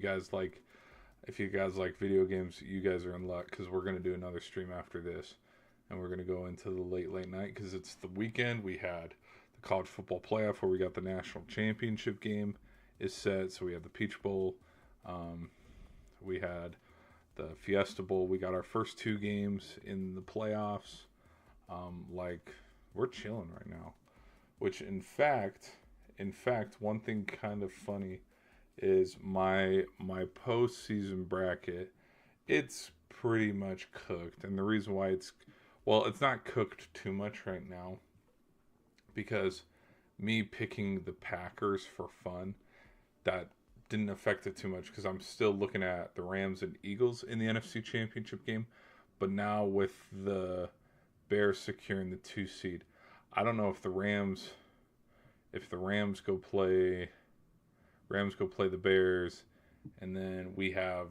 You guys like if you guys like video games, you guys are in luck because we're gonna do another stream after this, and we're gonna go into the late night because it's the weekend. We had the college football playoff where we got the national championship game is set, so we had the Peach Bowl. Um, we had the Fiesta Bowl. We got our first two games in the playoffs. Like we're chilling right now. Which in fact, one thing kind of funny is my postseason bracket. It's pretty much cooked, and the reason why it's not cooked too much right now because me picking the Packers for fun that didn't affect it too much because I'm still looking at the Rams and Eagles in the NFC Championship game, but now with the Bears securing the 2 seed, I don't know if the Rams go play the Bears, and then we have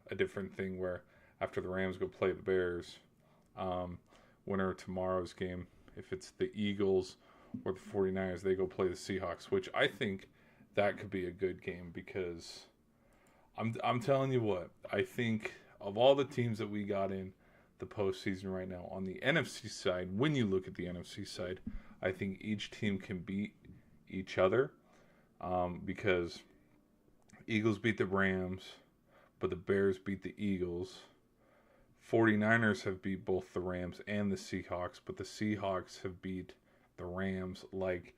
a different thing where after the Rams go play the Bears, um, winner of tomorrow's game, if it's the Eagles or the 49ers, they go play the Seahawks, which I think that could be a good game because I'm telling you what, I think of all the teams that we got in the postseason right now on the NFC side, when you look at the NFC side, I think each team can beat each other because Eagles beat the Rams, but the Bears beat the Eagles. 49ers have beat both the Rams and the Seahawks, but the Seahawks have beat the Rams. Like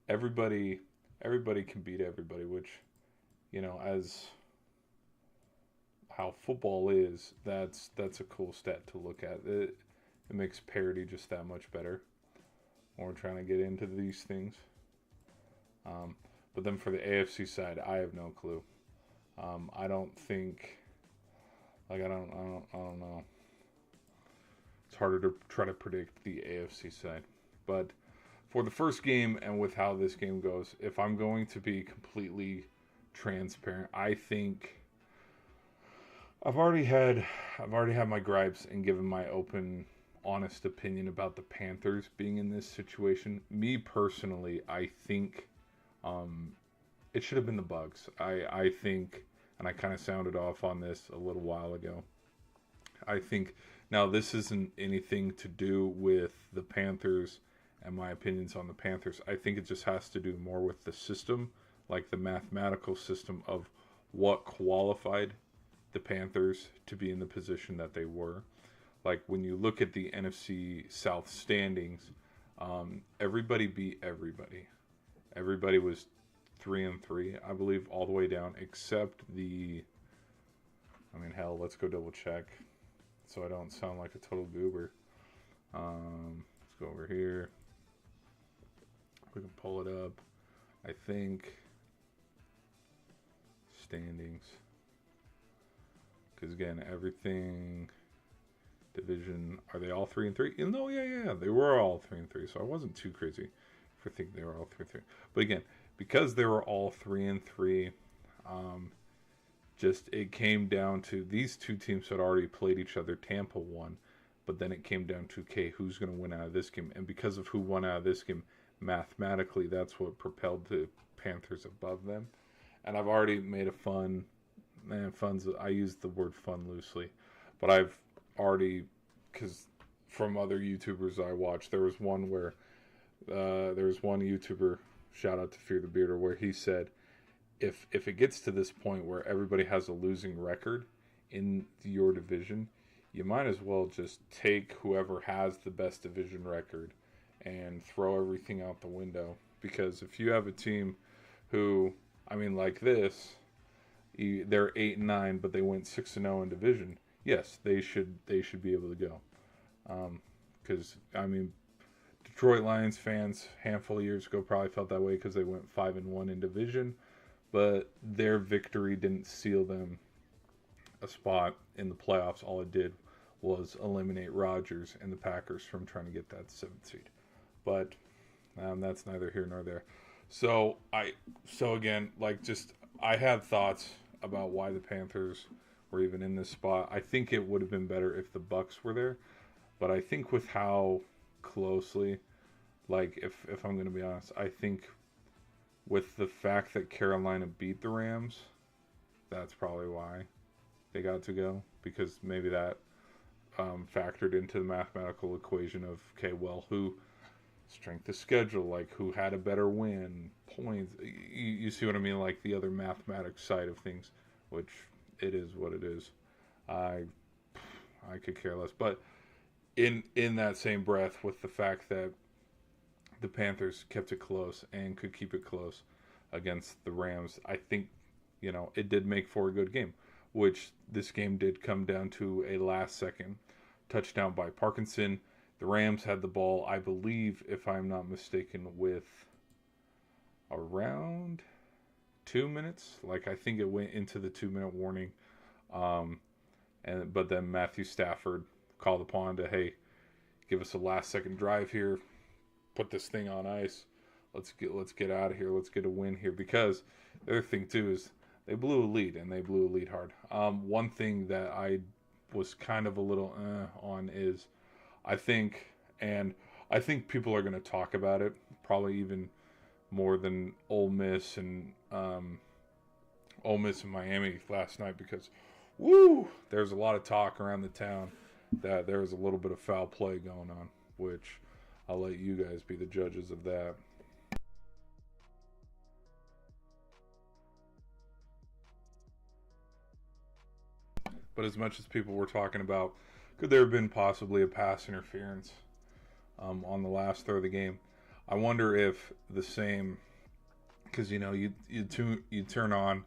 everybody can beat everybody, which as how football is, that's a cool stat to look at. It makes parity just that much better when we're trying to get into these things. Um, but then for the AFC side, I have no clue. I don't think, like I don't know. It's harder to try to predict the AFC side. But for the first game and with how this game goes, if I'm going to be completely transparent, I think I've already had my gripes and given my open honest opinion about the Panthers being in this situation. Me personally, I think it should have been the Bucks. I think, and I kind of sounded off on this a little while ago. I think now this isn't anything to do with the Panthers and my opinions on the Panthers. I think it just has to do more with the system, like the mathematical system of what qualified the Panthers to be in the position that they were. Like when you look at the NFC South standings, everybody beat everybody. Everybody was 3-3, I believe, all the way down, except hell, let's go double check so I don't sound like a total goober. Let's go over here. We can pull it up. I think standings. Because again, everything division, are they all 3-3? No, yeah, they were all 3-3. So I wasn't too crazy for thinking they were all 3-3. But again, because they were all 3-3, just it came down to these two teams had already played each other. Tampa won, but then it came down to okay, who's going to win out of this game? And because of who won out of this game, mathematically, that's what propelled the Panthers above them. And I've already made a fun's. I use the word fun loosely, but I've already because from other YouTubers I watched, there was one where there was one YouTuber, shout out to Fear the Bearder, where he said if it gets to this point where everybody has a losing record in your division, you might as well just take whoever has the best division record and throw everything out the window. Because if you have a team who, like this, they're 8-9, but they went 6-0 in division. Yes, they should be able to go. Because Detroit Lions fans, handful of years ago, probably felt that way because they went 5-1 in division, but their victory didn't seal them a spot in the playoffs. All it did was eliminate Rodgers and the Packers from trying to get that 7th seed. But that's neither here nor there. So again, I had thoughts about why the Panthers were even in this spot. I think it would have been better if the Bucks were there, but I think with how closely, if I'm going to be honest, I think with the fact that Carolina beat the Rams, that's probably why they got to go, because maybe that factored into the mathematical equation of, okay, well, who strength of schedule, like who had a better win, points. You see what I mean? Like the other mathematics side of things, which it is what it is. I I could care less. But in that same breath, with the fact that the Panthers kept it close and could keep it close against the Rams, I think it did make for a good game. Which this game did come down to a last second touchdown by Parkinson. The Rams had the ball, I believe, if I'm not mistaken, with around 2 minutes. Like, I think it went into the 2 minute warning. But then Matthew Stafford called upon to, hey, give us a last second drive here, put this thing on ice. Let's get out of here. Let's get a win here. Because the other thing too is they blew a lead, and they blew a lead hard. One thing that I was kind of a little on is I think people are going to talk about it probably even more than Ole Miss and Miami last night, because there's a lot of talk around the town that there was a little bit of foul play going on, which I'll let you guys be the judges of that. But as much as people were talking about, could there have been possibly a pass interference on the last throw of the game? I wonder if the same, because you turn on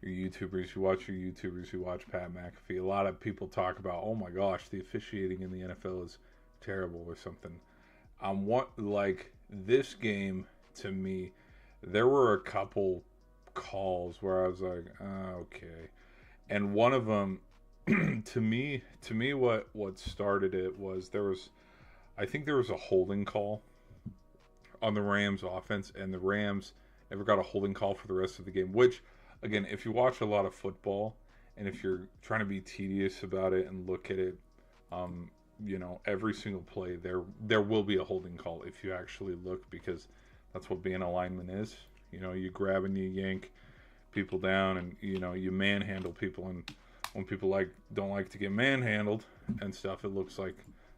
your YouTubers, you watch Pat McAfee. A lot of people talk about, oh my gosh, the officiating in the NFL is terrible or something. Like this game, to me, there were a couple calls where I was like, okay. And one of them, to me, what started it was I think there was a holding call on the Rams offense, and the Rams never got a holding call for the rest of the game. Which, again, if you watch a lot of football, and if you're trying to be tedious about it and look at it, every single play there will be a holding call if you actually look, because that's what being a lineman is. You grab and you yank people down, and you manhandle people, and when people don't like to get manhandled and stuff, it looks like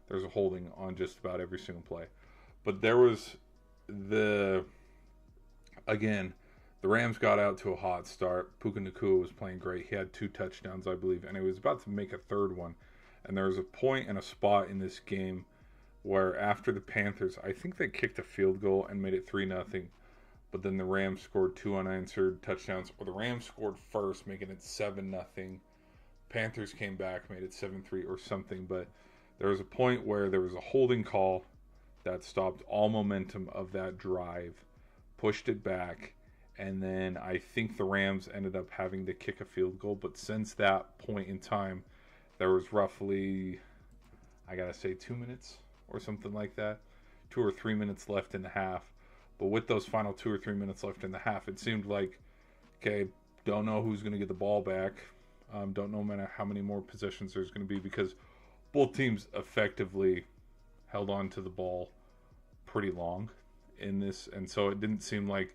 there's a holding on just about every single play. But there was the Rams got out to a hot start. Puka Nacua was playing great. He had 2 touchdowns, I believe, and he was about to make a third one. And there was a point and a spot in this game where after the Panthers, I think they kicked a field goal and made it 3-0. But then the Rams scored 2 unanswered touchdowns, or the Rams scored first, making it 7-0. Panthers came back, made it 7-3 or something. But there was a point where there was a holding call that stopped all momentum of that drive, pushed it back, and then I think the Rams ended up having to kick a field goal. But since that point in time, there was roughly, I gotta say, 2 minutes or something like that, 2 or 3 minutes left in the half. But with those final 2 or 3 minutes left in the half, it seemed like, okay, don't know who's going to get the ball back. Don't know how many more possessions there's going to be, because both teams effectively held on to the ball pretty long in this. And so it didn't seem like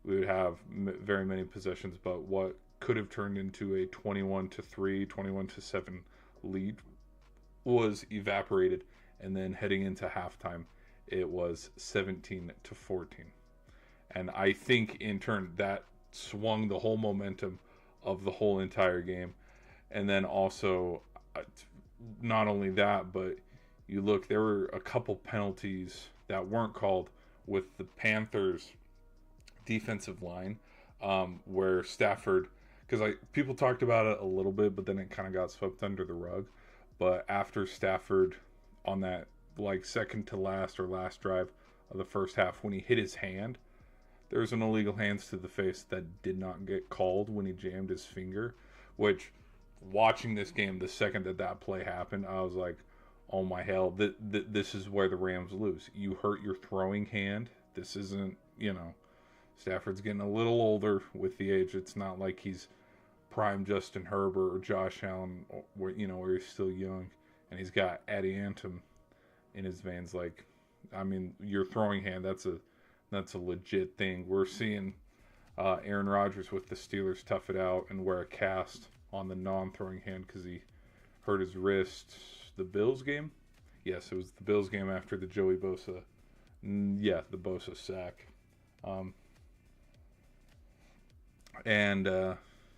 we would have very many possessions, but what could have turned into a 21-3, 21-7 lead was evaporated. And then heading into halftime, it was 17-14. And I think in turn that swung the whole momentum of the whole entire game. And then also, not only that, but you look, there were a couple penalties that weren't called with the Panthers defensive line, where Stafford, because people talked about it a little bit, but then it kind of got swept under the rug. But after Stafford, on that second to last or last drive of the first half, when he hit his hand, there was an illegal hands to the face that did not get called when he jammed his finger. Which, watching this game, the second that play happened, I was like, oh my hell, this is where the Rams lose. You hurt your throwing hand. This isn't, Stafford's getting a little older with the age. It's not like he's prime Justin Herbert or Josh Allen, where he's still young and he's got Eddie Anthem in his veins. Your throwing hand, that's a legit thing. We're seeing, Aaron Rodgers with the Steelers tough it out and wear a cast on the non-throwing hand because he hurt his wrist. The Bills game? Yes, it was the Bills game after the Joey Bosa. Yeah, the Bosa sack.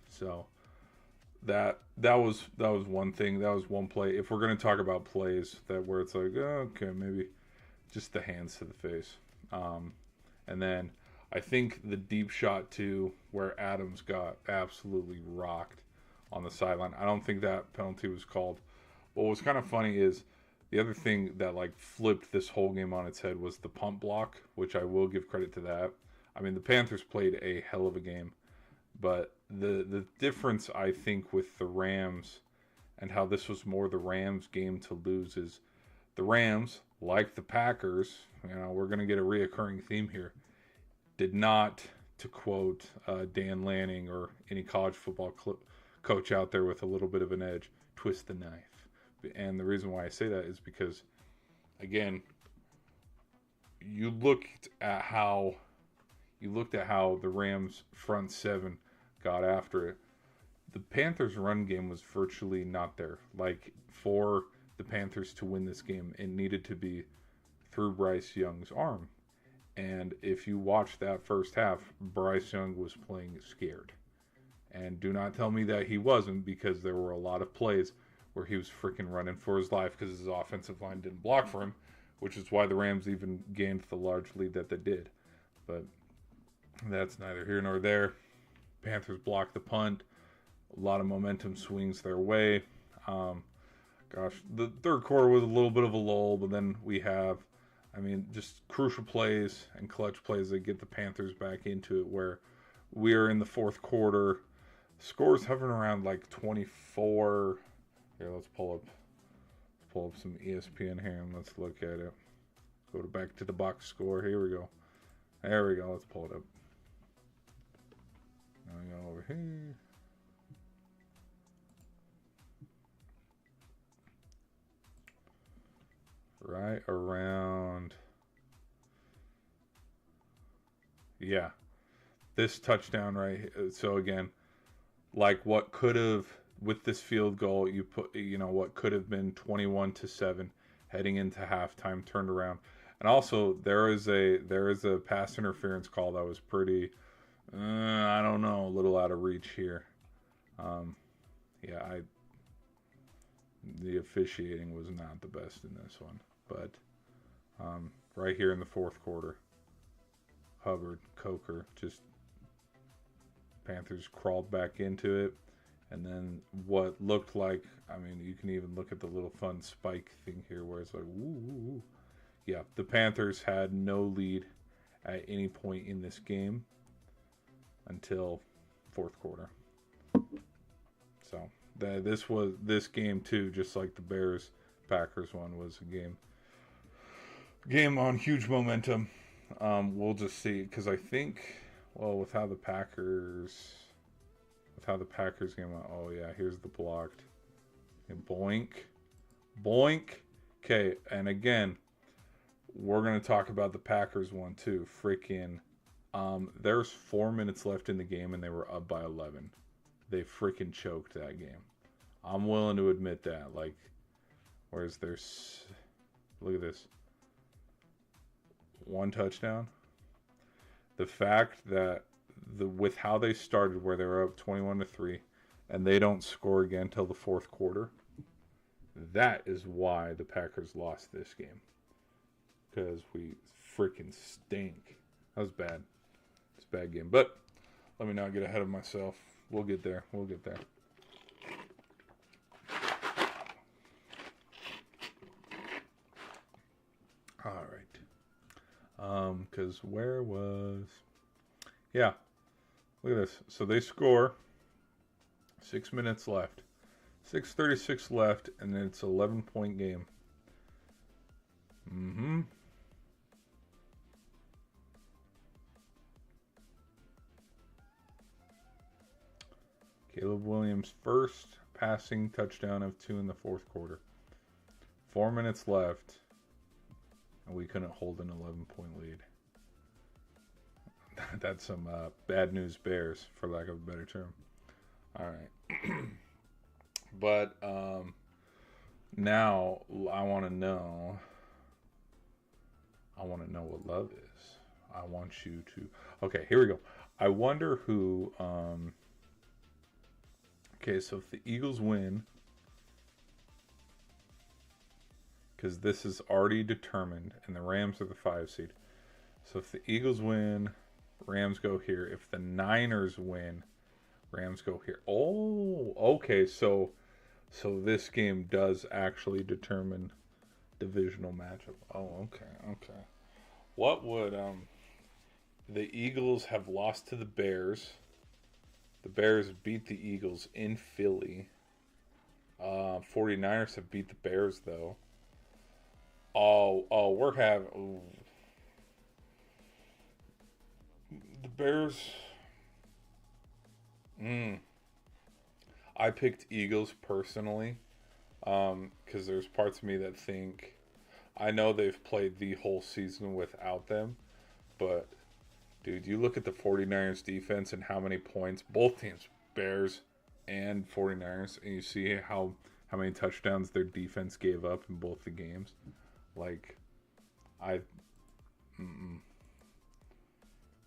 So that was one thing. That was one play. If we're gonna talk about plays that where it's like, oh, okay, maybe just the hands to the face. And then I think the deep shot too, where Adams got absolutely rocked on the sideline. I don't think that penalty was called. What was kind of funny is the other thing that like flipped this whole game on its head was the punt block, which I will give credit to that. I mean, the Panthers played a hell of a game, but the difference I think with the Rams and how this was more the Rams game to lose is the Rams, like the Packers, we're going to get a reoccurring theme here, did not, to quote Dan Lanning or any college football coach out there with a little bit of an edge, twist the knife. And the reason why I say that is because, again, you looked at how the Rams front seven got after it. The Panthers' run game was virtually not there. Like, for the Panthers to win this game, it needed to be through Bryce Young's arm. And if you watch that first half, Bryce Young was playing scared. And do not tell me that he wasn't, because there were a lot of plays where he was freaking running for his life because his offensive line didn't block for him, which is why the Rams even gained the large lead that they did. But that's neither here nor there. Panthers blocked the punt. A lot of momentum swings their way. The third quarter was a little bit of a lull, but then we have, just crucial plays and clutch plays that get the Panthers back into it, where we are in the fourth quarter. Scores hovering around like 24. Here, let's pull up some ESPN here and let's look at it. Go back to the box score. Here we go. There we go. Let's pull it up. Now we go over here. Right around. Yeah. This touchdown right. So again, like what could have, with this field goal, you put, what could have been 21-7 heading into halftime turned around. And also there is a pass interference call that was pretty, I don't know, a little out of reach here. The officiating was not the best in this one, but right here in the fourth quarter, Hubbard, Coker, just Panthers crawled back into it. And then what looked like, you can even look at the little fun spike thing here where it's like, woo. Yeah, the Panthers had no lead at any point in this game until fourth quarter. So this game too, just like the Bears-Packers one, was a game on huge momentum. We'll just see, because I think, with how the Packers game went, oh yeah, here's the blocked. And boink. Okay, and again, we're going to talk about the Packers one too. There's 4 minutes left in the game and they were up by 11. They freaking choked that game. I'm willing to admit that. Like, where's their... Look at this. One touchdown. The fact that with how they started, where they were up 21-3, and they don't score again till the fourth quarter, that is why the Packers lost this game. Because we freaking stink. That was bad. It's a bad game. But let me not get ahead of myself. We'll get there. All right. Because where was... Yeah. Look at this. So they score. 6 minutes left. 6:36 left, and then it's an 11-point game. Caleb Williams' first passing touchdown of 2 in the fourth quarter. 4 minutes left, and we couldn't hold an 11-point lead. That's some bad news bears, for lack of a better term. All right. But now I want to know. I want to know what love is. I want you to. Okay, here we go. I wonder who. Okay, so if the Eagles win, because this is already determined, and the Rams are the 5 seed. So if the Eagles win, Rams go here. If the Niners win, Rams go here. Oh, okay. So this game does actually determine divisional matchup. Oh, okay. What would the Eagles have lost to the Bears? The Bears beat the Eagles in Philly. 49ers have beat the Bears though. We're having the Bears. I picked Eagles personally, because there's parts of me that think, I know they've played the whole season without them, but dude, you look at the 49ers defense and how many points both teams, Bears and 49ers, and you see how many touchdowns their defense gave up in both the games. Like,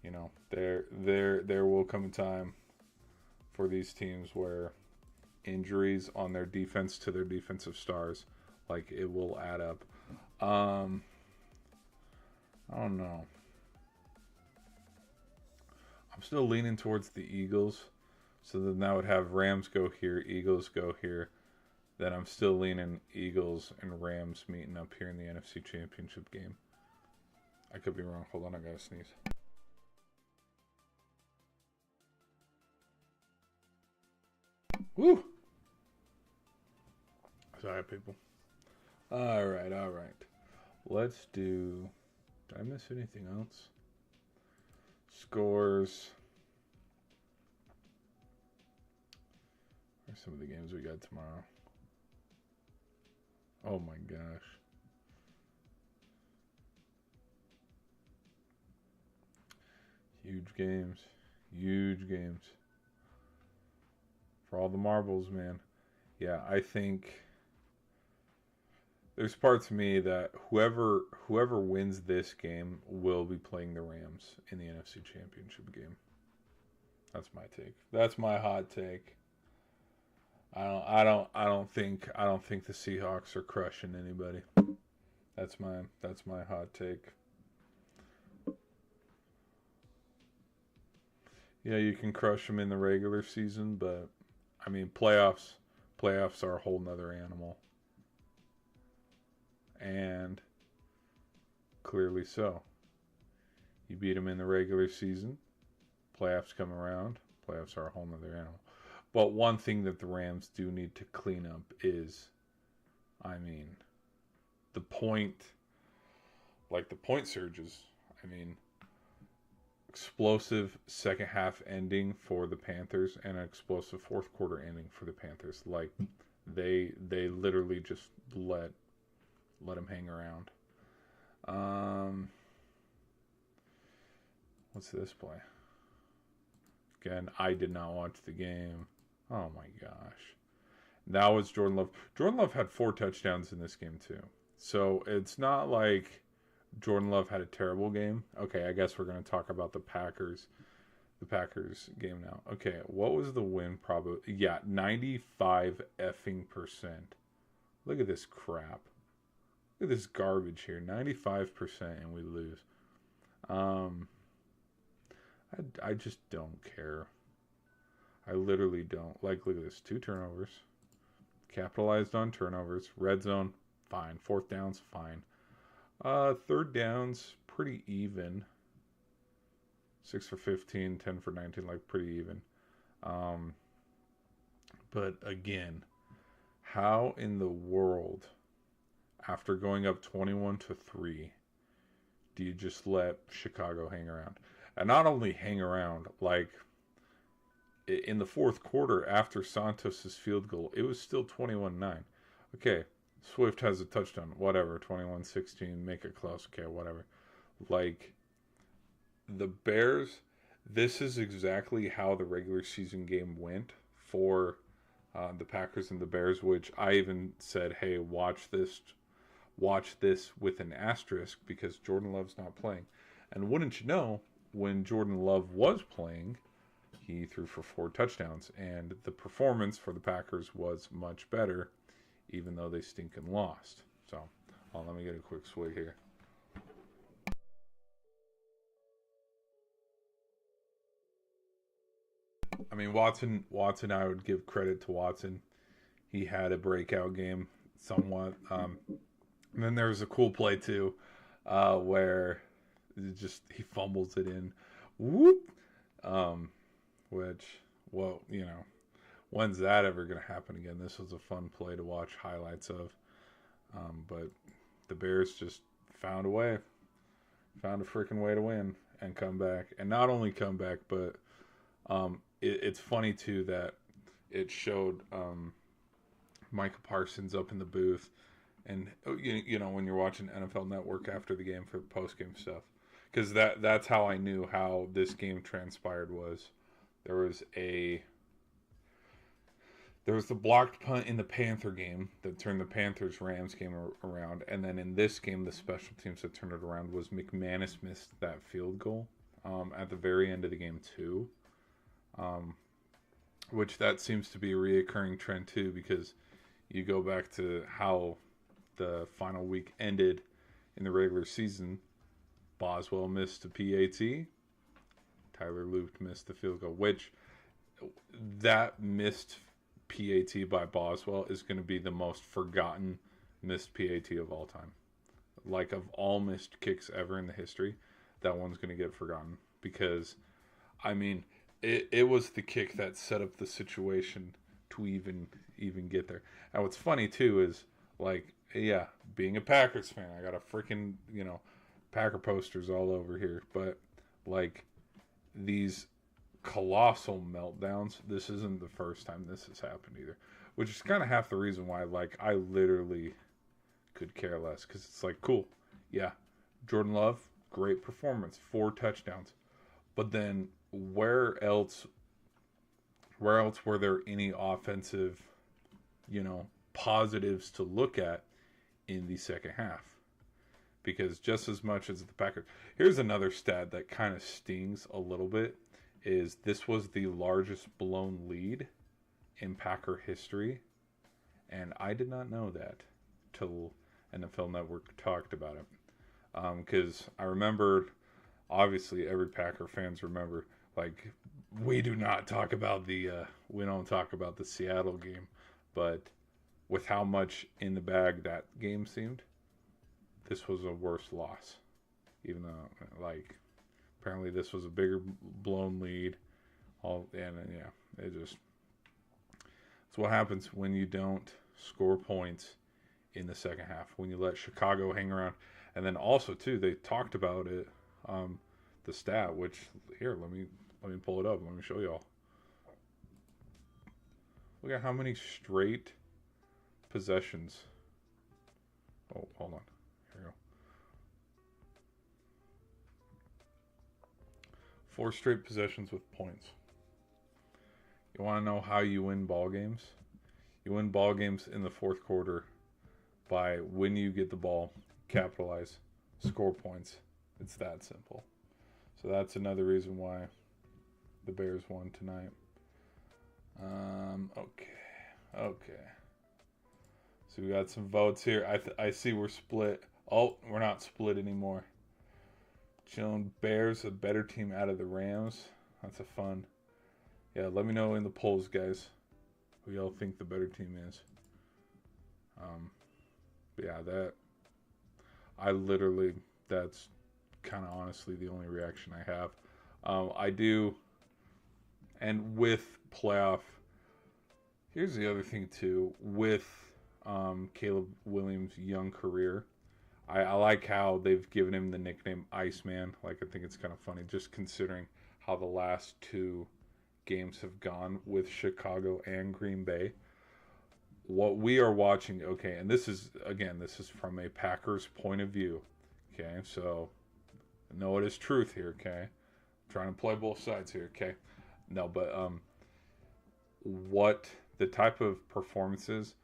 you know, there will come a time for these teams where injuries on their defense to their defensive stars, like, it will add up. I don't know. I'm still leaning towards the Eagles. So then that would have Rams go here, Eagles go here. Then I'm still leaning Eagles and Rams meeting up here in the NFC Championship game. I could be wrong. Hold on, I gotta sneeze. Woo! Sorry, people. All right. Let's do... Did I miss anything else? Scores. Where's some of the games we got tomorrow? Oh my gosh. Huge games. For all the marbles, man. Yeah, I think there's parts of me that whoever wins this game will be playing the Rams in the NFC Championship game. That's my take. That's my hot take. I don't think the Seahawks are crushing anybody. That's my hot take. Yeah, you can crush them in the regular season, but I mean, playoffs are a whole nother animal. And clearly so. You beat them in the regular season, playoffs come around, playoffs are a whole nother animal. But one thing that the Rams do need to clean up is, I mean, the point surges. I mean, explosive second half ending for the Panthers and an explosive fourth quarter ending for the Panthers. Like, they literally just let them hang around. What's this play? Again, I did not watch the game. Oh my gosh. That was Jordan Love. Jordan Love had 4 touchdowns in this game too. So it's not like Jordan Love had a terrible game. Okay, I guess we're going to talk about the Packers game now. Okay, what was the win probability? Yeah, 95 effing %. Look at this crap. Look at this garbage here. 95% and we lose. I just don't care. I literally don't. Like, look at this. 2 turnovers. Capitalized on turnovers. Red zone, fine. 4th downs, fine. 3rd downs, pretty even. 6 for 15, 10 for 19, like, pretty even. But again, how in the world, after going up 21-3, do you just let Chicago hang around? And not only hang around, like, in the 4th quarter after Santos' field goal, it was still 21-9. Okay, Swift has a touchdown, whatever, 21-16, make it close, okay, whatever. Like, the Bears this is exactly how the regular season game went for the Packers and the Bears, which I even said, hey, watch this with an asterisk because Jordan Love's not playing. And wouldn't you know, when Jordan Love was playing, he threw for 4 touchdowns, and the performance for the Packers was much better, even though they stinking lost. So, let me get a quick swig here. I mean, Watson. I would give credit to Watson. He had a breakout game, somewhat. And then there was a cool play too, where he fumbles it in, whoop. Which, well, when's that ever going to happen again? This was a fun play to watch highlights of. But the Bears just found a freaking way to win and come back, and not only come back, but it's funny too that it showed Micah Parsons up in the booth, and when you're watching NFL Network after the game for post game stuff, because that's how I knew how this game transpired. Was there was the blocked punt in the Panther game that turned the Panthers-Rams game around. And then in this game, the special teams that turned it around was McManus missed that field goal at the very end of the game too. Which that seems to be a reoccurring trend too, because you go back to how the final week ended in the regular season. Boswell missed a PAT. Tyler Luft missed the field goal, which that missed PAT by Boswell is going to be the most forgotten missed PAT of all time. Like, of all missed kicks ever in the history, that one's going to get forgotten. Because, I mean, it was the kick that set up the situation to even get there. And what's funny, too, is, like, yeah, being a Packers fan, I got a freaking, Packer posters all over here. But, like, these colossal meltdowns, this isn't the first time this has happened either, which is kind of half the reason why, like, I literally could care less, because it's like, cool, yeah, Jordan Love, great performance, 4 touchdowns, but then where else were there any offensive positives to look at in the second half? Because just as much as the Packers, here's another stat that kind of stings a little bit, is this was the largest blown lead in Packer history. And I did not know that till NFL Network talked about it. Because I remembered, obviously every Packer fans remember, like, we don't talk about the Seattle game, but with how much in the bag that game seemed, this was a worse loss. Even though, like, apparently this was a bigger blown lead. It's what happens when you don't score points in the second half, when you let Chicago hang around. And then also too, they talked about it, the stat, which here, let me pull it up. Let me show y'all. Look at how many straight possessions. Oh, hold on. Here we go. 4 straight possessions with points. You want to know how you win ball games? You win ball games in the fourth quarter by, when you get the ball, capitalize, score points. It's that simple. So that's another reason why the Bears won tonight. Okay. So we got some votes here. I see we're split. Oh, we're not split anymore. Chilling Bears, a better team out of the Rams. That's a fun. Yeah, let me know in the polls, guys, who y'all think the better team is. That's kind of honestly the only reaction I have. I do, and with playoff, here's the other thing too, with Caleb Williams' young career, I like how they've given him the nickname Iceman. Like, I think it's kind of funny, just considering how the last 2 games have gone with Chicago and Green Bay. What we are watching, okay, and this is from a Packers point of view, okay, so know it is truth here, okay? I'm trying to play both sides here, okay? No, but what the type of performances,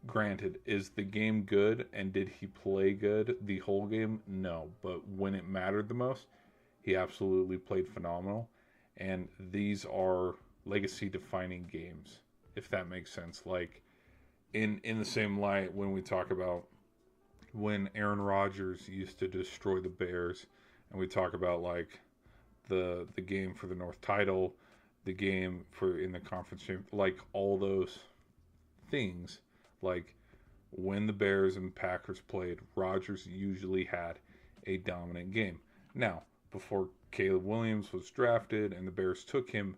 granted, is the game good and did he play good the whole game? No, but when it mattered the most, he absolutely played phenomenal. And these are legacy defining games, if that makes sense. Like in the same light when we talk about when Aaron Rodgers used to destroy the Bears, and we talk about like the game for the North title, the game for in the conference championship, like all those things, like when the Bears and Packers played, Rodgers usually had a dominant game. Now, before Caleb Williams was drafted and the Bears took him,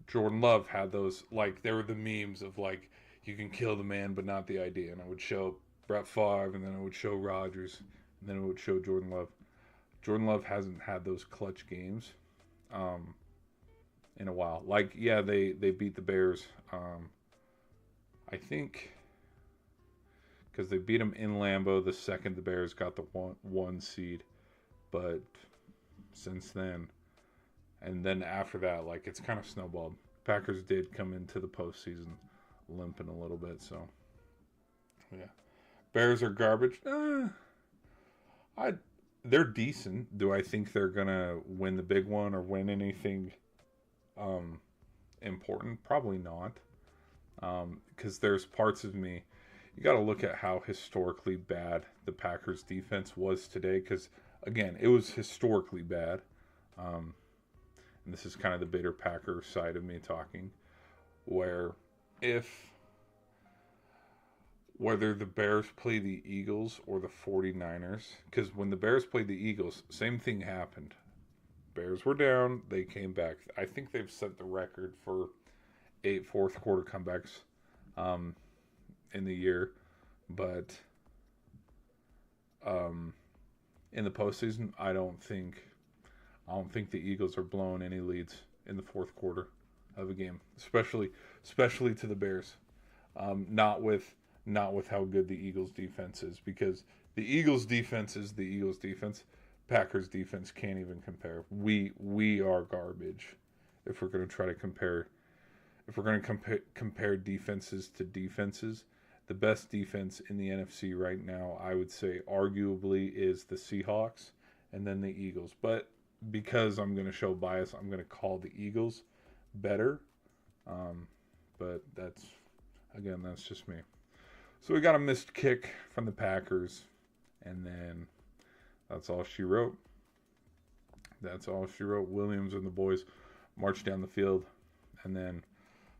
Jordan Love had those, like, there were the memes of like, you can kill the man but not the idea. And I would show Brett Favre, and then I would show Rodgers, and then it would show Jordan Love. Jordan Love hasn't had those clutch games in a while. Like, yeah, they beat the Bears. I think because they beat them in Lambeau the second the Bears got the one seed. But since then, and then after that, like, it's kind of snowballed. Packers did come into the postseason limping a little bit, so yeah. Bears are garbage. They're decent. Do I think they're gonna win the big one or win anything important? Probably not. Because there's parts of me. You got to look at how historically bad the Packers defense was today. Because again, it was historically bad. And this is kind of the bitter Packer side of me talking, where whether the Bears play the Eagles or the 49ers, because when the Bears played the Eagles, same thing happened. Bears were down, they came back. I think they've set the record for 8 fourth quarter comebacks in the year, but in the postseason, I don't think the Eagles are blowing any leads in the fourth quarter of a game, especially to the Bears. Not with how good the Eagles defense is, because the Eagles defense is the Eagles defense. Packers defense can't even compare. We are garbage if we're going to try to compare. If we're going to compare defenses to defenses, the best defense in the NFC right now, I would say, arguably, is the Seahawks and then the Eagles. But because I'm going to show bias, I'm going to call the Eagles better. But that's just me. So we got a missed kick from the Packers, and then that's all she wrote. Williams and the boys marched down the field, and then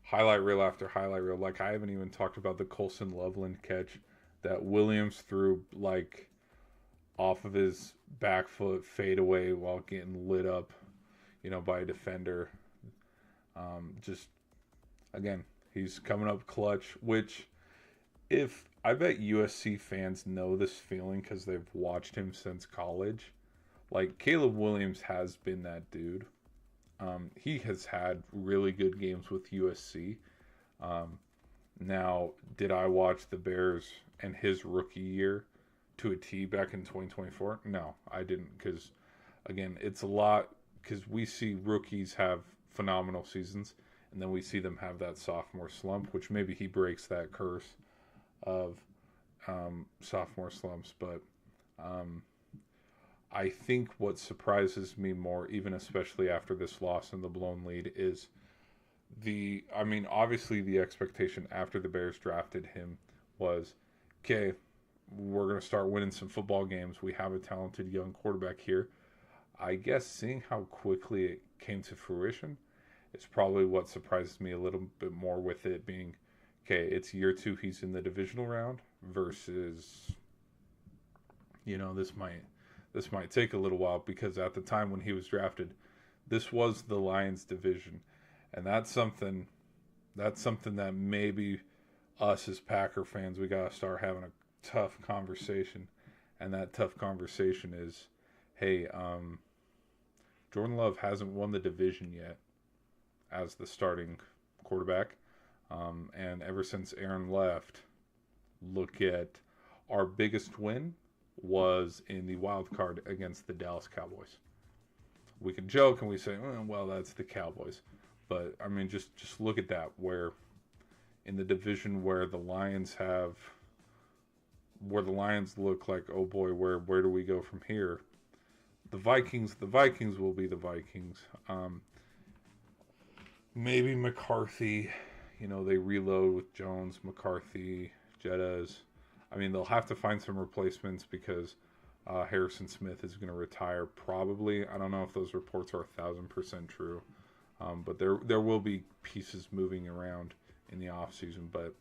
highlight reel after highlight reel. Like, I haven't even talked about the Colson Loveland catch that Williams threw, like, off of his back foot fadeaway while getting lit up, by a defender. Just, again, he's coming up clutch, which, if I bet USC fans know this feeling because they've watched him since college. Like, Caleb Williams has been that dude. He has had really good games with USC. Now, did I watch the Bears and his rookie year to a T back in 2024? No, I didn't, because, again, it's a lot, because we see rookies have phenomenal seasons, and then we see them have that sophomore slump, which maybe he breaks that curse of sophomore slumps. But I think what surprises me more, even especially after this loss in the blown lead, is obviously the expectation after the Bears drafted him was, okay, we're going to start winning some football games. We have a talented young quarterback here. I guess seeing how quickly it came to fruition is probably what surprises me a little bit more, with it being, okay, it's year 2, he's in the divisional round, versus, this might take a little while, because at the time when he was drafted, this was the Lions division. And that's something that maybe us as Packer fans, we got to start having a tough conversation. And that tough conversation is, hey, Jordan Love hasn't won the division yet as the starting quarterback. And ever since Aaron left, look at our biggest win was in the wild card against the Dallas Cowboys. we can joke and we say, well, that's the Cowboys. But I mean, just look at that. Where in the division where the Lions look like, oh boy, where do we go from here? The Vikings will be the Vikings. Maybe McCarthy. They reload with Jones, McCarthy, Jettas. I mean, they'll have to find some replacements because Harrison Smith is going to retire probably. I don't know if those reports are 1,000% true, but there will be pieces moving around in the offseason. But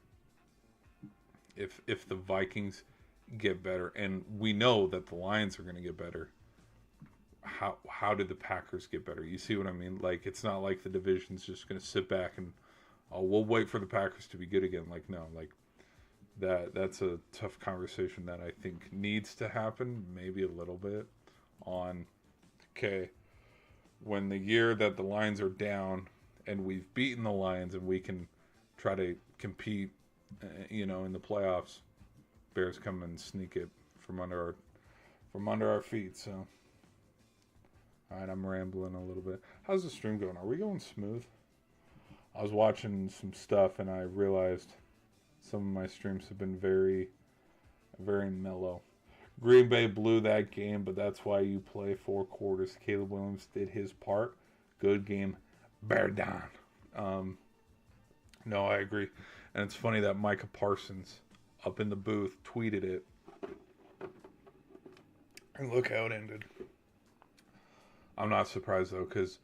if the Vikings get better, and we know that the Lions are going to get better, how did the Packers get better? You see what I mean? Like, it's not like the division's just going to sit back and we'll wait for the Packers to be good again. Like, no, like that's a tough conversation that I think needs to happen, maybe a little bit on, okay, when the year that the Lions are down and we've beaten the Lions and we can try to compete, in the playoffs, Bears come and sneak it from under our feet. So, all right, I'm rambling a little bit. How's the stream going? Are we going smooth? I was watching some stuff and I realized some of my streams have been very, very mellow. Green Bay blew that game, but that's why you play 4 quarters. Caleb Williams did his part. Good game. Bear down. No, I agree. And it's funny that Micah Parsons up in the booth tweeted it. And look how it ended. I'm not surprised, though, because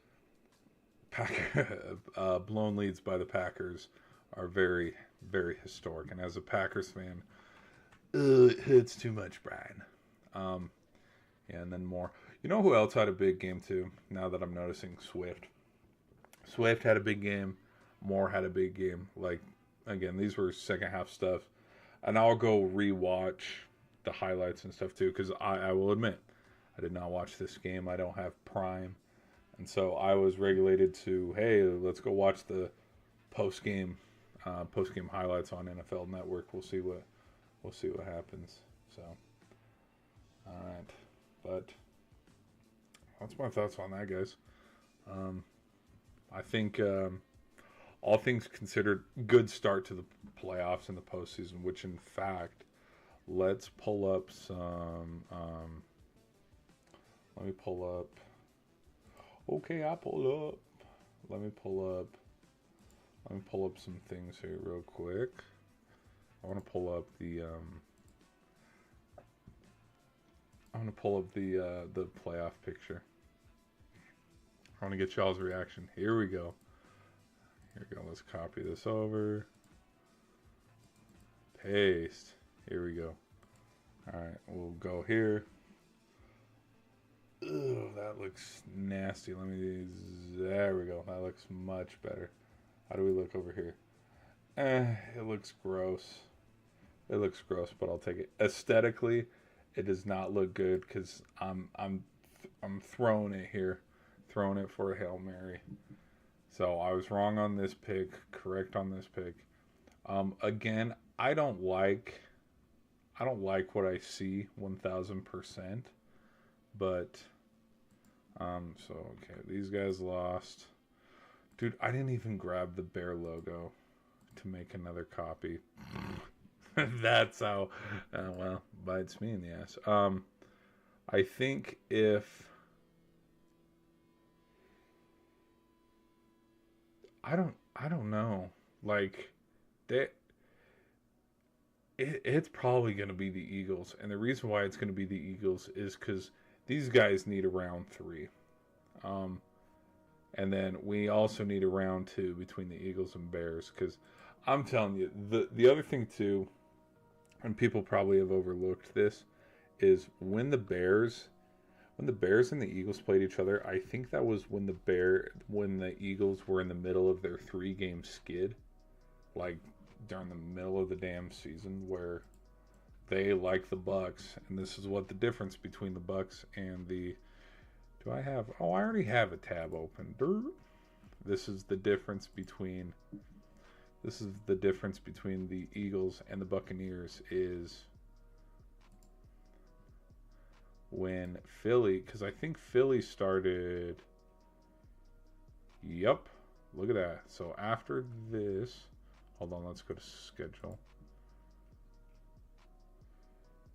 blown leads by the Packers are very, very historic. And as a Packers fan, it hurts too much, Brian. Yeah, and then more. You know who else had a big game, too, now that I'm noticing? Swift. Swift had a big game. Moore had a big game. Like, again, these were second half stuff. And I'll go rewatch the highlights and stuff, too, because I will admit, I did not watch this game. I don't have Prime. And so I was regulated to, hey, let's go watch the post-game highlights on NFL Network. We'll see what happens. So, all right. But that's my thoughts on that, guys. I think all things considered, good start to the playoffs and the postseason, which in fact, let's pull up some, let me pull up, okay, I pulled up, let me pull up some things here real quick. I want to pull up the the playoff picture. I want to get y'all's reaction. Here we go. Here we go. Let's copy this over. Paste. Here we go. All right, we'll go here. Ugh, that looks nasty. There we go. That looks much better. How do we look over here? It looks gross. It looks gross, but I'll take it. Aesthetically, it does not look good because I'm throwing it here. Throwing it for a Hail Mary. So I was wrong on this pick, correct on this pick. Again, I don't like what I see 1,000%. But so okay, these guys lost. Dude, I didn't even grab the bear logo to make another copy. That's how well, bites me in the ass. I think if I don't know. Like, it's probably going to be the Eagles. And the reason why it's going to be the Eagles is because these guys need a round 3. And then we also need a round 2 between the Eagles and Bears. Because I'm telling you, the other thing too, and people probably have overlooked this, is when the Bears and the Eagles played each other, I think that was when the Eagles were in the middle of their 3-game skid, like during the middle of the damn season, where they like the Bucks, and this is what the difference between the Bucks and the. I already have a tab open. This is the difference between the Eagles and the Buccaneers is. when Philly, because I think Philly started. Yep, look at that. So after this, hold on, let's go to schedule.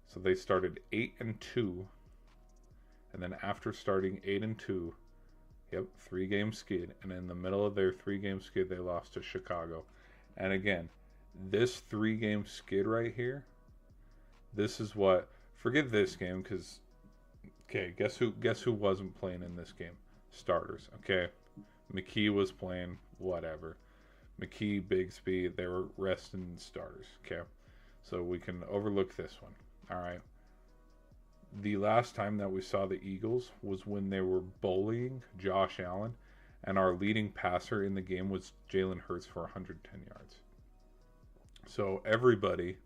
So they started 8-2, and then after starting 8-2, yep, 3-game skid, and in the middle of their 3-game skid, they lost to Chicago. And again, this 3-game skid right here, this is what. Forget this game, because okay, guess who wasn't playing in this game? Starters. Okay, McKee was playing. Whatever. McKee, Bigsby, they were resting starters. Okay, so we can overlook this one. All right. The last time that we saw the Eagles was when they were bullying Josh Allen, and our leading passer in the game was Jalen Hurts for 110 yards. So everybody,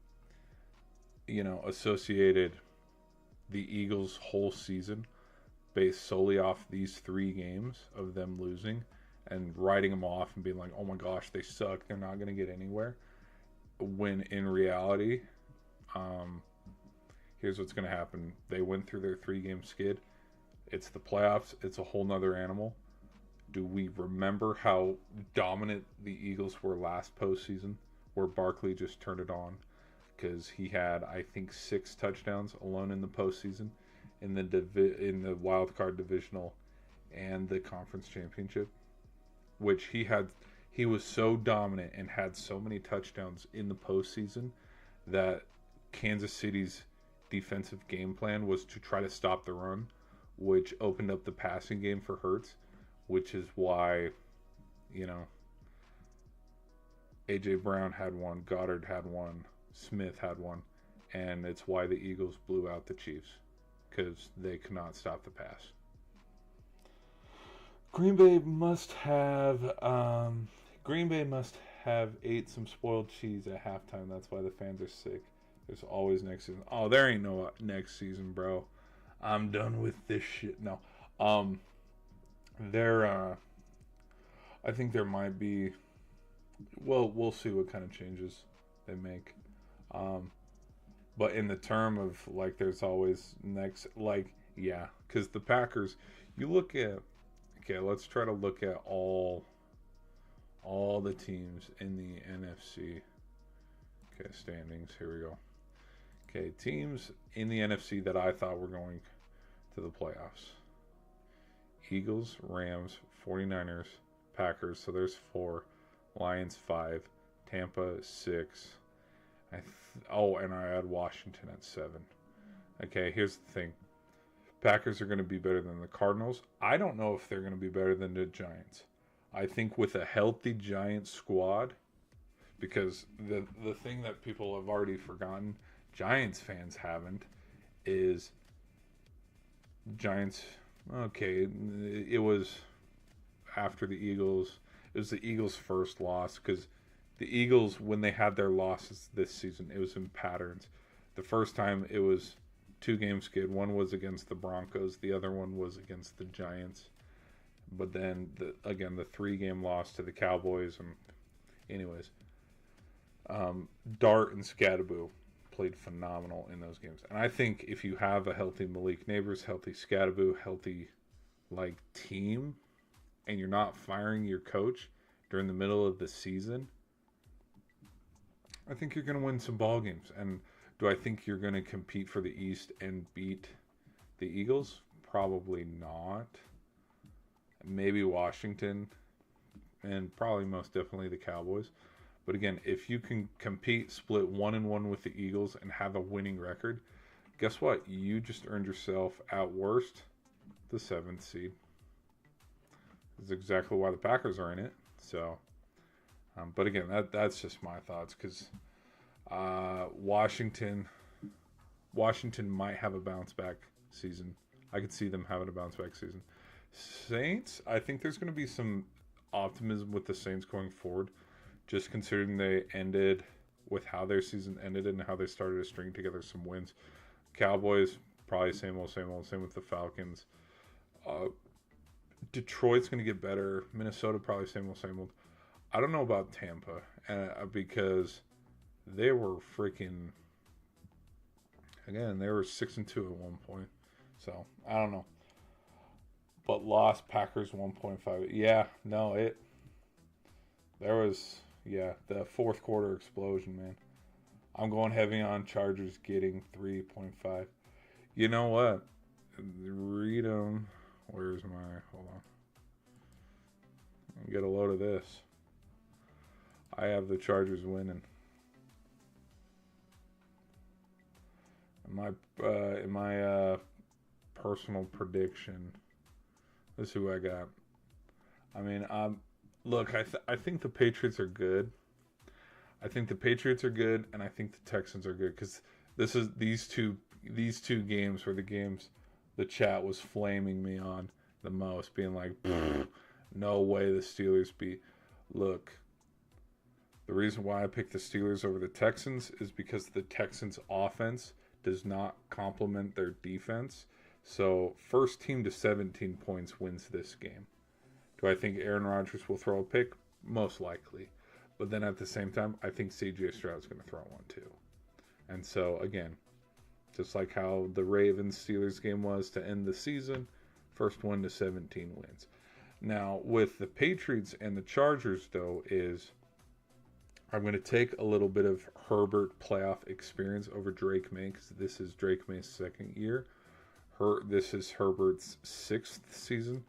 associated the Eagles' whole season based solely off these 3 games of them losing and writing them off and being like, oh my gosh, they suck, they're not going to get anywhere. When in reality, here's what's going to happen. They went through their 3-game skid. It's the playoffs. It's a whole nother animal. Do we remember how dominant the Eagles were last postseason, where Barkley just turned it on? Because he had, I think, 6 touchdowns alone in the postseason, in the wild card divisional and the conference championship, which he was so dominant and had so many touchdowns in the postseason that Kansas City's defensive game plan was to try to stop the run, which opened up the passing game for Hurts, which is why, A.J. Brown had one, Goddard had one, Smith had one, and it's why the Eagles blew out the Chiefs, because they could not stop the pass. Green Bay must have ate some spoiled cheese at halftime. That's why the fans are sick. There's always next season. Oh, there ain't no next season, bro. I'm done with this shit. No. I think there might be. Well, we'll see what kind of changes they make. But in the term of like, there's always next, like, yeah, because the Packers, you look at. Okay, let's try to look at all the teams in the NFC. Okay, standings. Here we go. Okay, teams in the NFC that I thought were going to the playoffs. Eagles, Rams, 49ers, Packers, so there's 4. Lions, 5. Tampa, 6. And I had Washington at 7. Okay, here's the thing. Packers are going to be better than the Cardinals. I don't know if they're going to be better than the Giants. I think with a healthy Giants squad, because the thing that people have already forgotten, Giants fans haven't, is Giants. Okay, it was after the Eagles. It was the Eagles' first loss, because the Eagles, when they had their losses this season, it was in patterns. The first time it was 2-game skid. One was against the Broncos. The other one was against the Giants. But then, the 3-game loss to the Cowboys. And anyways, Dart and Scadaboo played phenomenal in those games. And I think if you have a healthy Malik Neighbors, healthy Scadaboo, healthy team, and you're not firing your coach during the middle of the season, I think you're going to win some ball games. And do I think you're going to compete for the East and beat the Eagles? Probably not. Maybe Washington, and probably most definitely the Cowboys. But again, if you can compete, split 1-1 with the Eagles and have a winning record, guess what? You just earned yourself, at worst, the 7th seed. That's exactly why the Packers are in it. So, but again, that's just my thoughts, because Washington might have a bounce back season. I could see them having a bounce back season. Saints, I think there's going to be some optimism with the Saints going forward, just considering they ended with how their season ended and how they started to string together some wins. Cowboys, probably same old. Same with the Falcons. Detroit's going to get better. Minnesota, probably same old. I don't know about Tampa, because they were freaking. Again, they were 6-2 at one point. So I don't know. But lost Packers 1.5. Yeah, no, there was the fourth quarter explosion, man. I'm going heavy on Chargers getting 3.5. You know what? Read them. Where's my? Hold on. Get a load of this. I have the Chargers winning. In my personal prediction, this is who I got. I mean, look, I think the Patriots are good. I think the Patriots are good, and I think the Texans are good because these two games were the games the chat was flaming me on the most, being like, no way the Steelers beat. Look, the reason why I picked the Steelers over the Texans is because the Texans' offense does not complement their defense. So, first team to 17 points wins this game. Do I think Aaron Rodgers will throw a pick? Most likely. But then at the same time, I think CJ Stroud's going to throw one too. And so, again, just like how the Ravens-Steelers game was to end the season, first one to 17 wins. Now, with the Patriots and the Chargers, though, is I'm going to take a little bit of Herbert playoff experience over Drake May, because this is Drake May's second year. This is Herbert's sixth season.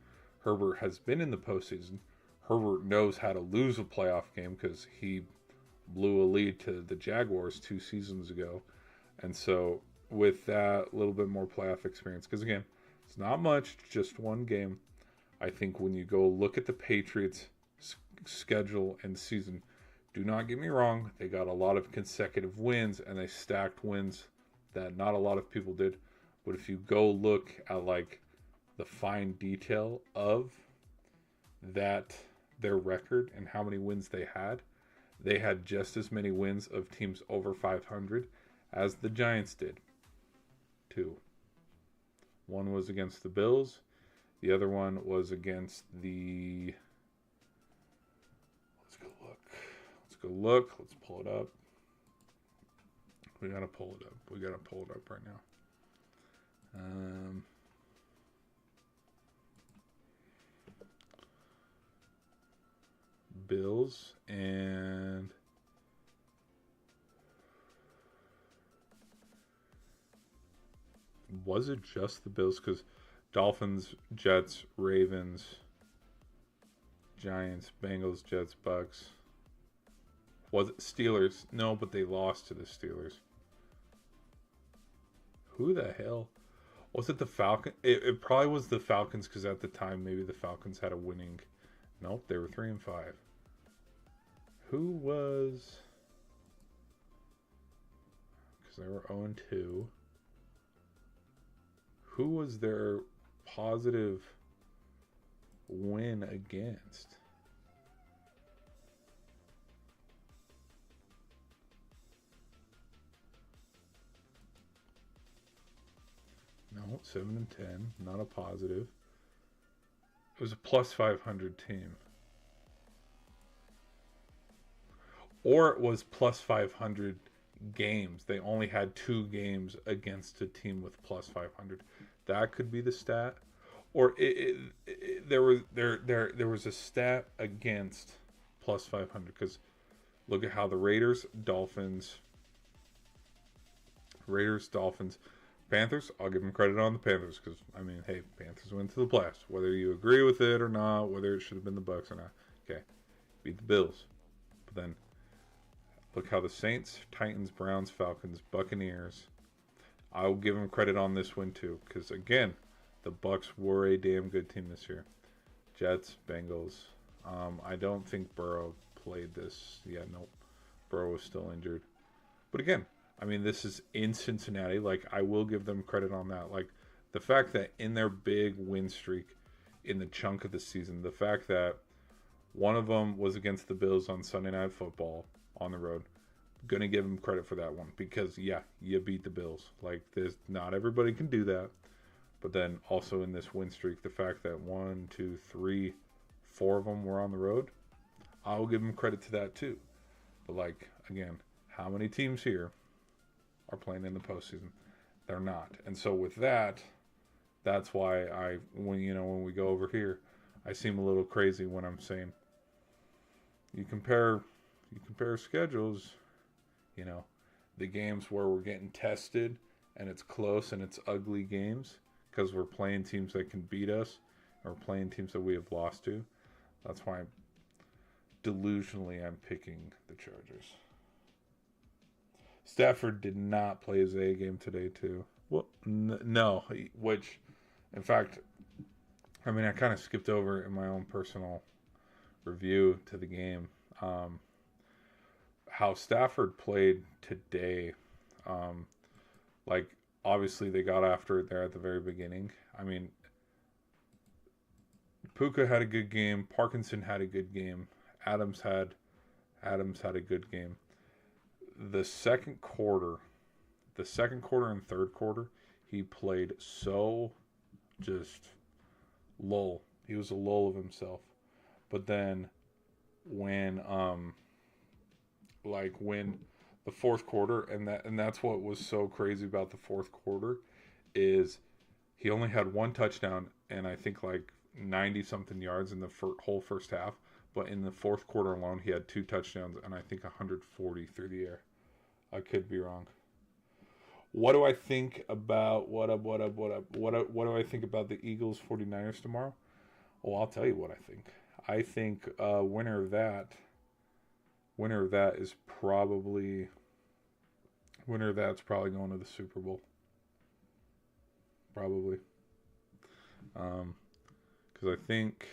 Herbert has been in the postseason. Herbert knows how to lose a playoff game because he blew a lead to the Jaguars 2 seasons ago. And so with that little bit more playoff experience, because again, it's not much, just one game. I think when you go look at the Patriots' schedule and season, do not get me wrong, they got a lot of consecutive wins and they stacked wins that not a lot of people did. But if you go look at like the fine detail of that, their record and how many wins they had just as many wins of teams over 500 as the Giants did. 2. One was against the Bills. The other one was against the... Let's go look. Let's pull it up. We gotta pull it up right now. Bills and was it just the Bills? Because Dolphins, Jets, Ravens, Giants, Bengals, Jets, Bucks. Was it Steelers? No, but they lost to the Steelers. Who the hell? Was it the Falcons? It probably was the Falcons because at the time maybe the Falcons had a winning. Nope, they were 3-5. Who was? Because they were 0-2. Who was their positive win against? No, 7-10, not a positive. It was a plus 500 team. Or it was plus 500 games. They only had 2 games against a team with plus 500. That could be the stat. Or there was a stat against plus 500 because look at how the Raiders, Dolphins, Panthers. I'll give them credit on the Panthers because I mean, hey, Panthers went to the playoffs. Whether you agree with it or not, whether it should have been the Bucks or not, okay, beat the Bills. But then look how the Saints, Titans, Browns, Falcons, Buccaneers. I'll give them credit on this win too because again, the Bucks were a damn good team this year. Jets, Bengals. I don't think Burrow played this. Yeah, nope. Burrow was still injured. But again, I mean, this is in Cincinnati. Like, I will give them credit on that. Like, the fact that in their big win streak in the chunk of the season, the fact that one of them was against the Bills on Sunday Night Football on the road, gonna give them credit for that one because, yeah, you beat the Bills. Like, not everybody can do that. But then also in this win streak, the fact that 1, 2, 3, 4 of them were on the road, I'll give them credit to that too. But like, again, how many teams here are playing in the postseason? They're not. And so with that, That's why when we go over here, I seem a little crazy when I'm saying you compare schedules, you know, the games where we're getting tested and it's close and it's ugly games because we're playing teams that can beat us or playing teams that we have lost to. That's why delusionally I'm picking the Chargers. Stafford did not play his A game today too. Well, no, which in fact, I mean, I kind of skipped over in my own personal review to the game. How Stafford played today, um, like obviously they got after it there at the very beginning. I mean, Puka had a good game. Parkinson had a good game. Adams had a good game. The second quarter, and third quarter, he played so just lull. He was a lull of himself. But then when when the fourth quarter, and that's what was so crazy about the fourth quarter is he only had one touchdown and I think like 90 something yards in the whole first half, but in the fourth quarter alone he had two touchdowns and I think 140 through the air. I could be wrong. What do I think about what do I think about the Eagles 49ers tomorrow? Well, I'll tell you what I think. I think winner of that is probably winner of that's probably going to the Super Bowl. Probably. Because I think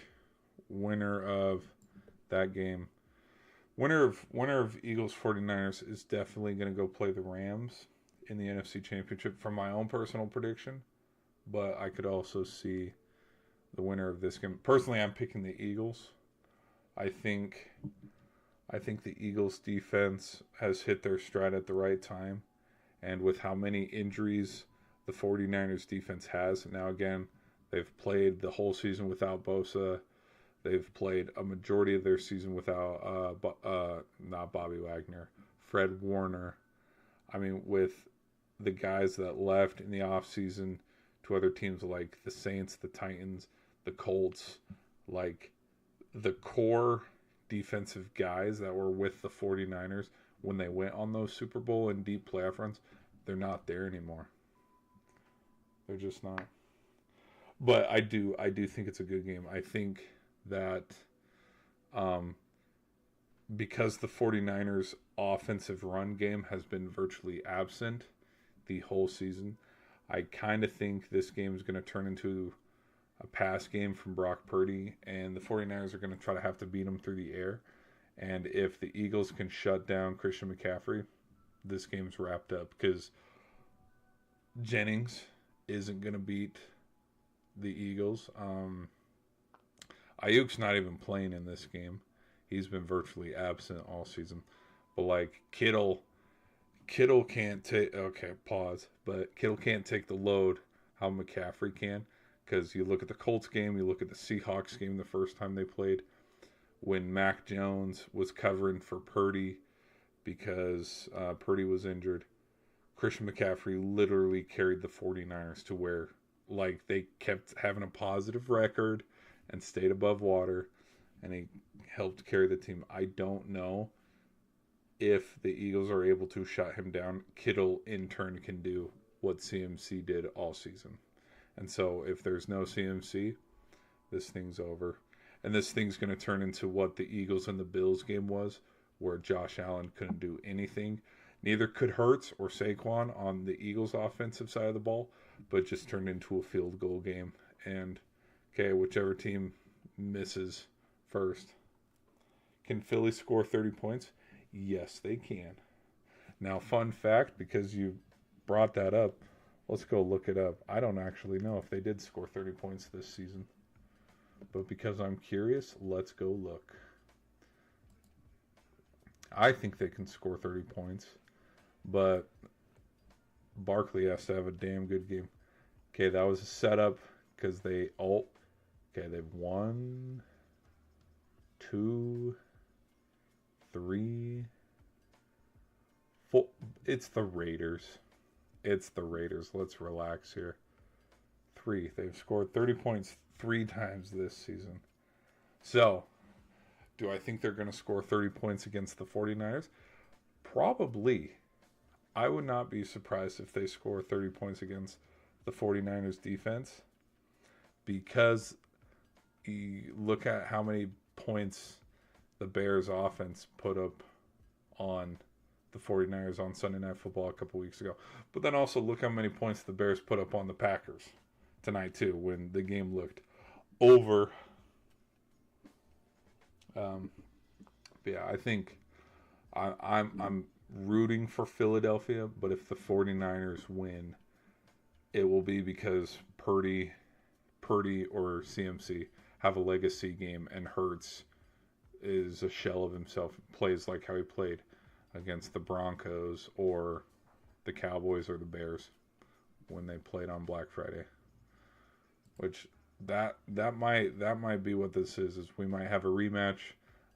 winner of that game, winner of Eagles 49ers is definitely going to go play the Rams in the NFC Championship for my own personal prediction. But I could also see the winner of this game. Personally, I'm picking the Eagles. I think the Eagles defense has hit their stride at the right time. And with how many injuries the 49ers defense has, now again, they've played the whole season without Bosa. They've played a majority of their season without, not Bobby Wagner, Fred Warner. I mean, with the guys that left in the offseason to other teams like the Saints, the Titans, the Colts, like the core defensive guys that were with the 49ers when they went on those Super Bowl and deep playoff runs, they're not there anymore. They're just not. But I do think it's a good game. I think that because the 49ers offensive run game has been virtually absent the whole season, I kind of think this game is going to turn into a pass game from Brock Purdy, and the 49ers are going to try to have to beat him through the air. And if the Eagles can shut down Christian McCaffrey, this game's wrapped up because Jennings isn't going to beat the Eagles. Ayuk's not even playing in this game. He's been virtually absent all season. But like Kittle can't take. Okay, pause. But Kittle can't take the load how McCaffrey can, because you look at the Colts game, you look at the Seahawks game the first time they played, when Mac Jones was covering for Purdy because Purdy was injured. Christian McCaffrey literally carried the 49ers to where like they kept having a positive record and stayed above water, and he helped carry the team. I don't know if the Eagles are able to shut him down. Kittle in turn can do what CMC did all season. And so if there's no CMC, this thing's over. And this thing's going to turn into what the Eagles and the Bills game was, where Josh Allen couldn't do anything. Neither could Hurts or Saquon on the Eagles' offensive side of the ball, but just turned into a field goal game. And, okay, whichever team misses first. Can Philly score 30 points? Yes, they can. Now, fun fact, because you brought that up, let's go look it up. I don't actually know if they did score 30 points this season. But because I'm curious, let's go look. I think they can score 30 points. But Barkley has to have a damn good game. Okay, that was a setup because they... Oh, okay, they've won... 2... 3... 4... It's the Raiders. It's the Raiders. Let's relax here. 3. They've scored 30 points 3 times this season. So, do I think they're going to score 30 points against the 49ers? Probably. I would not be surprised if they score 30 points against the 49ers defense, because you look at how many points the Bears offense put up on the 49ers on Sunday Night Football a couple weeks ago. But then also look how many points the Bears put up on the Packers tonight too, when the game looked over. But yeah, I think I'm rooting for Philadelphia, but if the 49ers win, it will be because Purdy or CMC have a legacy game, and Hurts is a shell of himself, plays like how he played against the Broncos or the Cowboys or the Bears when they played on Black Friday. Which that might be what this is we might have a rematch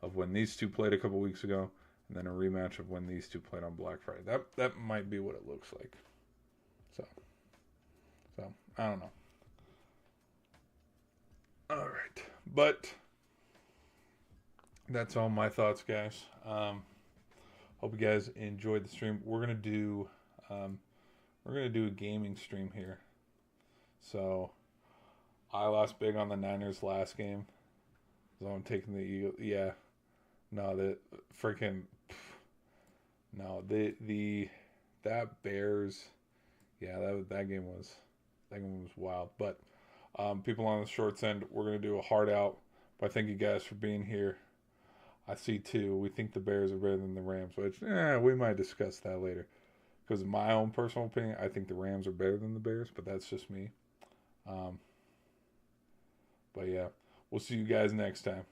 of when these two played a couple weeks ago, and then a rematch of when these two played on Black Friday. That might be what it looks like. So I don't know. All right, but that's all my thoughts, guys. Hope you guys enjoyed the stream. We're gonna do a gaming stream here. So I lost big on the Niners last game, so I'm taking the Eagles. Yeah, no, that Bears. Yeah, that game was wild. But people on the shorts end, we're gonna do a hard out. But thank you guys for being here. I see too. We think the Bears are better than the Rams, which we might discuss that later. Because in my own personal opinion, I think the Rams are better than the Bears, but that's just me. But yeah, we'll see you guys next time.